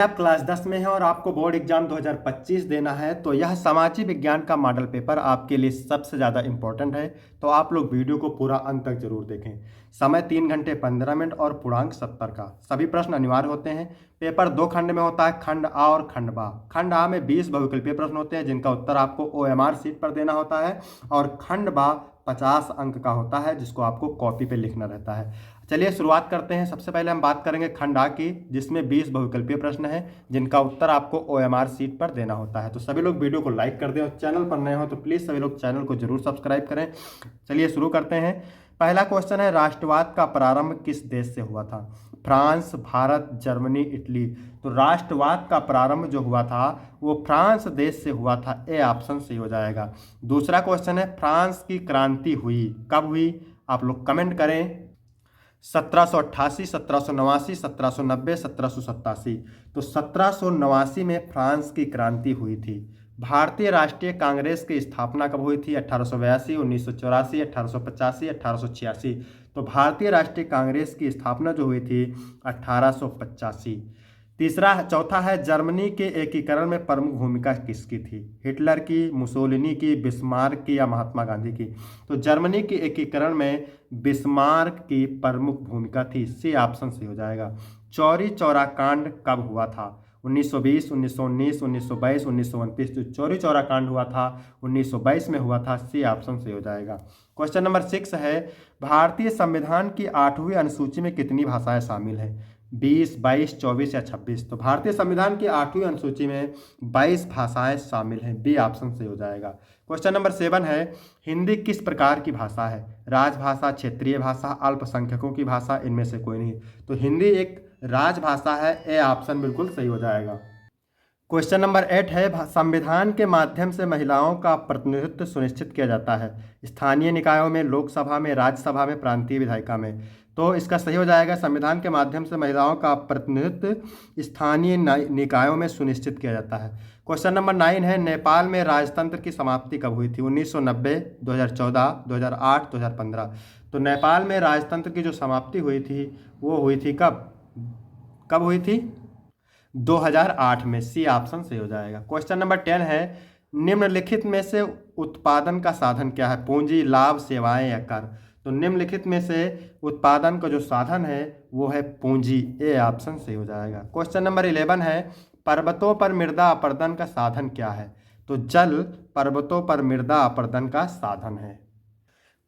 आप क्लास 10 में हैं और आपको बोर्ड एग्जाम 2025 देना है तो यह सामाजिक विज्ञान का मॉडल पेपर आपके लिए सबसे ज़्यादा इंपॉर्टेंट है। तो आप लोग वीडियो को पूरा अंत तक जरूर देखें। समय 3 घंटे 15 मिनट और पूर्णांक 70 का। सभी प्रश्न अनिवार्य होते हैं। पेपर 2 खंड में होता है, खंड आ और खंड बा। खंड आ में 20 बहुविकल्पीय प्रश्न होते हैं जिनका उत्तर आपको OMR शीट पर देना होता है, और खंड बा 50 अंक का होता है जिसको आपको कॉपी पे लिखना रहता है। चलिए शुरुआत करते हैं। सबसे पहले हम बात करेंगे खंड आ की, जिसमें 20 बहुविकल्पीय प्रश्न है जिनका उत्तर आपको OMR शीट पर देना होता है। तो सभी लोग वीडियो को लाइक कर दें, और चैनल पर नए हो तो प्लीज़ सभी लोग चैनल को जरूर सब्सक्राइब करें। चलिए शुरू करते हैं। पहला क्वेश्चन है, राष्ट्रवाद का प्रारंभ किस देश से हुआ था? France, Bharat, Germany, Italy. तो राष्ट्रवाद का प्रारंभ जो हुआ था वो फ्रांस देश से हुआ था। ए ऑप्शन सही हो जाएगा। दूसरा क्वेश्चन है, फ्रांस की क्रांति हुई कब हुई? आप लोग कमेंट करें। 1788, 1789, 1790, 1787। तो 1789 में फ्रांस की क्रांति हुई थी। भारतीय राष्ट्रीय कांग्रेस की स्थापना कब हुई थी? 1882, 1984, 1885, 1886। तो भारतीय राष्ट्रीय कांग्रेस की स्थापना जो हुई थी 1885। चौथा है, जर्मनी के एकीकरण में प्रमुख भूमिका किसकी थी? हिटलर की, मुसोलिनी की, बिस्मार्क की, या महात्मा गांधी की? तो जर्मनी के एकीकरण में बिस्मार्क की प्रमुख भूमिका थी। सी ऑप्शन सही हो जाएगा। चौरी चौरा कांड कब हुआ था? 1920, 1919, 1922, 1929। तो चौरी चौरा कांड हुआ था 1922 में हुआ था। सी ऑप्शन सही हो जाएगा। क्वेश्चन नंबर 6 है, भारतीय संविधान की 8वीं अनुसूची में कितनी भाषाएं शामिल हैं? 20, 22, 24 या 26। तो भारतीय संविधान की 8वीं अनुसूची में 22 भाषाएं शामिल हैं। बी ऑप्शन से हो जाएगा। क्वेश्चन नंबर 7 है, हिंदी किस प्रकार की भाषा है? राजभाषा, क्षेत्रीय भाषा, अल्पसंख्यकों की भाषा, इनमें से कोई नहीं। तो हिंदी एक राजभाषा है। ए ऑप्शन बिल्कुल सही हो जाएगा। क्वेश्चन नंबर 8 है, संविधान के माध्यम से महिलाओं का प्रतिनिधित्व सुनिश्चित किया जाता है स्थानीय निकायों में, लोकसभा में, राज्यसभा में, प्रांतीय विधायिका में। तो इसका सही हो जाएगा, संविधान के माध्यम से महिलाओं का प्रतिनिधित्व स्थानीय निकायों में सुनिश्चित किया जाता है। क्वेश्चन नंबर 9 है, नेपाल में राजतंत्र की समाप्ति कब हुई थी? 1990, 2014, 2008, 2015। तो नेपाल में राजतंत्र की जो समाप्ति हुई थी वो हुई थी कब? कब हुई थी? 2008 में। सी ऑप्शन सही हो जाएगा। क्वेश्चन नंबर 10 है, निम्नलिखित में से उत्पादन का साधन क्या है? पूंजी, लाभ, सेवाएं या कर? तो निम्नलिखित में से उत्पादन का जो साधन है वो है पूंजी। ए ऑप्शन सही हो जाएगा। क्वेश्चन नंबर 11 है, पर्वतों पर मृदा अपरदन का साधन क्या है? तो जल पर्वतों पर मृदा अपरदन का साधन है।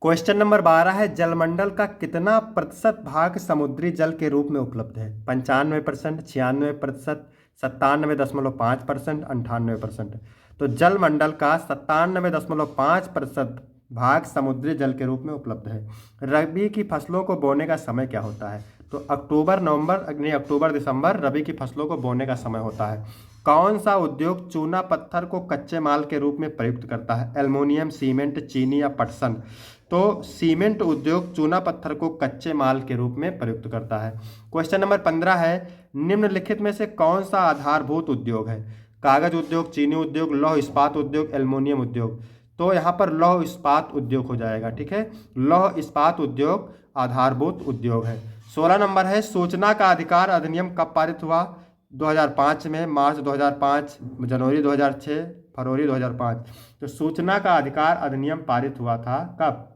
क्वेश्चन नंबर 12 है, जलमंडल का कितना प्रतिशत भाग समुद्री जल के रूप में उपलब्ध है? 95%, 96%, 97.5%, 98%। तो जलमंडल का 97.5% भाग समुद्री जल के रूप में उपलब्ध है। रबी की फसलों को बोने का समय क्या होता है? तो अक्टूबर नवंबर, नहीं अक्टूबर दिसंबर रबी की फसलों को बोने का समय होता है। कौन सा उद्योग चूना पत्थर को कच्चे माल के रूप में प्रयुक्त करता है? एल्युमिनियम, सीमेंट, चीनी या पटसन? तो सीमेंट उद्योग चूना पत्थर को कच्चे माल के रूप में प्रयुक्त करता है। क्वेश्चन नंबर 15 है, निम्नलिखित में से कौन सा आधारभूत उद्योग है? कागज उद्योग, चीनी उद्योग, लौह इस्पात उद्योग, एल्युमिनियम उद्योग? तो यहाँ पर लौह इस्पात उद्योग हो जाएगा। ठीक है, लौह इस्पात उद्योग आधारभूत उद्योग है। 16 नंबर है, सूचना का अधिकार अधिनियम कब पारित हुआ? 2005 में, मार्च 2005, जनवरी 2006, फरवरी 2005। तो सूचना का अधिकार अधिनियम पारित हुआ था कब?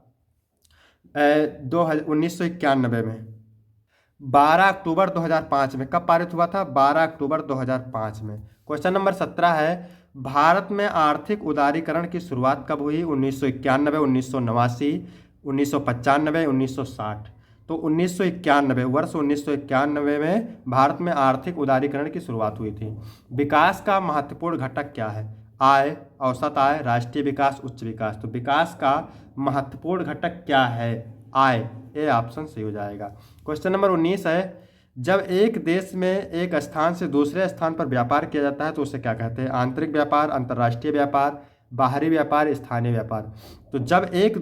1991 में। 12 अक्टूबर 2005 में। कब पारित हुआ था? 12 अक्टूबर 2005 में। क्वेश्चन नंबर 17 है, भारत में आर्थिक उदारीकरण की शुरुआत कब हुई? 1991, 1989, 1995, 1960। तो 1991, वर्ष 1991 में भारत में आर्थिक उदारीकरण की शुरुआत हुई थी। विकास का महत्वपूर्ण घटक क्या है? आय, औसत आय, राष्ट्रीय विकास, उच्च विकास? तो विकास का महत्वपूर्ण घटक क्या है? आय। ए ऑप्शन सही हो जाएगा। क्वेश्चन नंबर 19 है, जब एक देश में एक स्थान से दूसरे स्थान पर व्यापार किया जाता है तो उसे क्या कहते हैं? आंतरिक व्यापार, अंतर्राष्ट्रीय व्यापार, बाहरी व्यापार, स्थानीय व्यापार? तो जब एक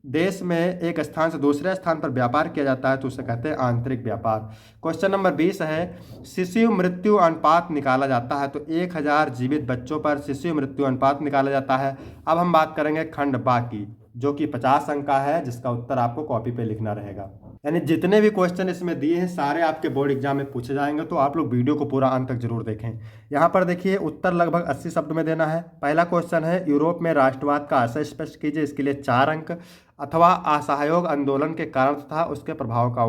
देश में एक स्थान से दूसरे स्थान पर व्यापार किया जाता है तो उसे कहते हैं आंतरिक व्यापार। क्वेश्चन नंबर 20 है, शिशु मृत्यु अनुपात निकाला जाता है तो 1000 जीवित बच्चों पर शिशु मृत्यु अनुपात निकाला जाता है। अब हम बात करेंगे खंड बा की, जो कि 50 अंक का है, जिसका उत्तर आपको कॉपी पे लिखना रहेगा। यानी जितने भी क्वेश्चन इसमें दिए हैं सारे आपके बोर्ड एग्जाम में पूछे जाएंगे, तो आप लोग वीडियो को पूरा अंत तक जरूर देखें। यहाँ पर देखिए उत्तर लगभग 80 शब्द में देना है। पहला क्वेश्चन है यूरोप में राष्ट्रवाद का आशय स्पष्ट कीजिए, इसके लिए 4 अंक। अथवा असहयोग आंदोलन के कारण तथा उसके प्रभाव का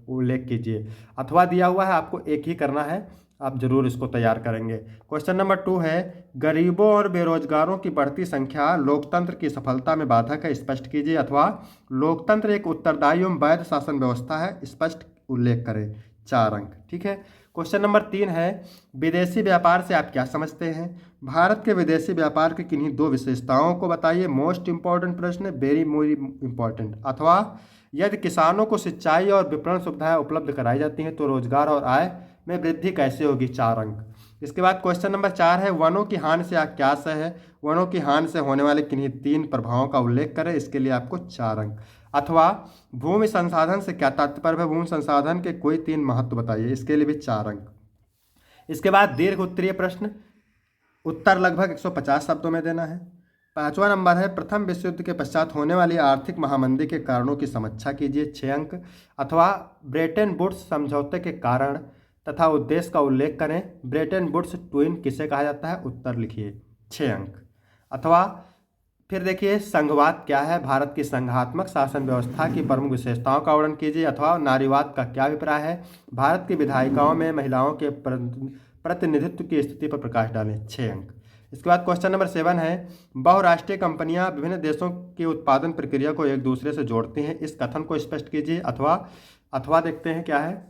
उल्लेख कीजिए। अथवा दिया हुआ है, आपको एक ही करना है, आप जरूर इसको तैयार करेंगे। क्वेश्चन नंबर 2 है गरीबों और बेरोजगारों की बढ़ती संख्या लोकतंत्र की सफलता में बाधक है, स्पष्ट कीजिए। अथवा लोकतंत्र एक उत्तरदायी एवं वैध शासन व्यवस्था है, स्पष्ट उल्लेख करें, 4 अंक। ठीक है। क्वेश्चन नंबर 3 है विदेशी व्यापार से आप क्या समझते हैं? भारत के विदेशी व्यापार की किन्हीं 2 विशेषताओं को बताइए। मोस्ट इंपॉर्टेंट प्रश्न है, वेरी मोरी इंपॉर्टेंट। अथवा यदि किसानों को सिंचाई और विपणन सुविधाएं उपलब्ध कराई जाती हैं तो रोजगार और आय में वृद्धि कैसे होगी, 4 अंक। इसके बाद क्वेश्चन नंबर 4 है वनों की हानि से आप क्या सह है? वनों की हानि से होने वाले किन्हीं 3 प्रभावों का उल्लेख करें, इसके लिए आपको 4 अंक। अथवा भूमि संसाधन से क्या तात्पर्य है? भूमि संसाधन के कोई 3 महत्व बताइए, इसके लिए भी 4 अंक। इसके बाद दीर्घ उत्तरीय प्रश्न, उत्तर लगभग 150 शब्दों में देना है। 5वां नंबर है प्रथम विश्व युद्ध के पश्चात होने वाली आर्थिक महामंदी के कारणों की समीक्षा कीजिए, 6 अंक। अथवा ब्रेटन वुड्स समझौते के कारण तथा उद्देश्य का उल्लेख करें। ब्रेटन वुड्स ट्विन किसे कहा जाता है, उत्तर लिखिए, 6 अंक। अथवा फिर देखिए संघवाद क्या है? भारत की संघात्मक शासन व्यवस्था की प्रमुख विशेषताओं का वर्णन कीजिए। अथवा नारीवाद का क्या अभिप्राय है? भारत की विधायिकाओं में महिलाओं के प्रतिनिधित्व की स्थिति पर प्रकाश डालें, 6 अंक। इसके बाद क्वेश्चन नंबर 7 है बहुराष्ट्रीय कंपनियां विभिन्न देशों की उत्पादन प्रक्रिया को एक दूसरे से जोड़ती हैं, इस कथन को स्पष्ट कीजिए। अथवा देखते हैं क्या है,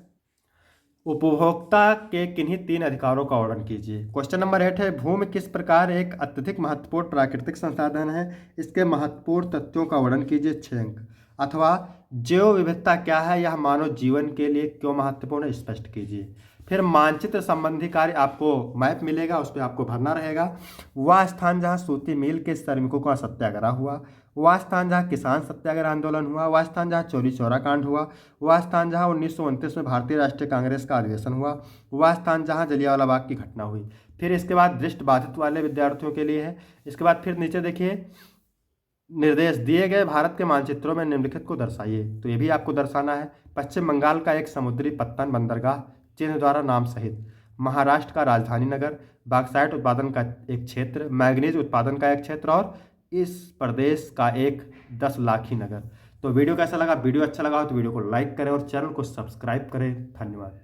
उपभोक्ता के किन्हीं 3 अधिकारों का वर्णन कीजिए। क्वेश्चन नंबर 8 है भूमि किस प्रकार एक अत्यधिक महत्वपूर्ण प्राकृतिक संसाधन है, इसके महत्वपूर्ण तथ्यों का वर्णन कीजिए, 6 अंक। अथवा जैव विविधता क्या है, यह मानव जीवन के लिए क्यों महत्वपूर्ण है, स्पष्ट कीजिए। फिर मानचित्र संबंधी कार्य, आपको मैप मिलेगा, उस पर आपको भरना रहेगा। वह स्थान जहाँ सूती मिल के श्रमिकों का सत्याग्रह हुआ, वह स्थान जहाँ किसान सत्याग्रह आंदोलन हुआ, वह स्थान जहाँ चौरी चौरा कांड हुआ, वह स्थान जहाँ 1929 में भारतीय राष्ट्रीय कांग्रेस का अधिवेशन हुआ, वह स्थान जहाँ जलियांवाला बाग की घटना हुई। फिर इसके बाद दृष्टिबाधित वाले विद्यार्थियों के लिए है। इसके बाद फिर नीचे देखिए निर्देश दिए गए भारत के मानचित्रों में निम्नलिखित को दर्शाइए, तो ये भी आपको दर्शाना है। पश्चिम बंगाल का एक समुद्री पत्तन बंदरगाह चिन्ह द्वारा नाम सहित, महाराष्ट्र का राजधानी नगर, बॉक्साइट उत्पादन का एक क्षेत्र, मैग्नीज उत्पादन का एक क्षेत्र और इस प्रदेश का एक 10 लाखी नगर। तो वीडियो कैसा लगा? वीडियो अच्छा लगा हो तो वीडियो को लाइक करें और चैनल को सब्सक्राइब करें। धन्यवाद।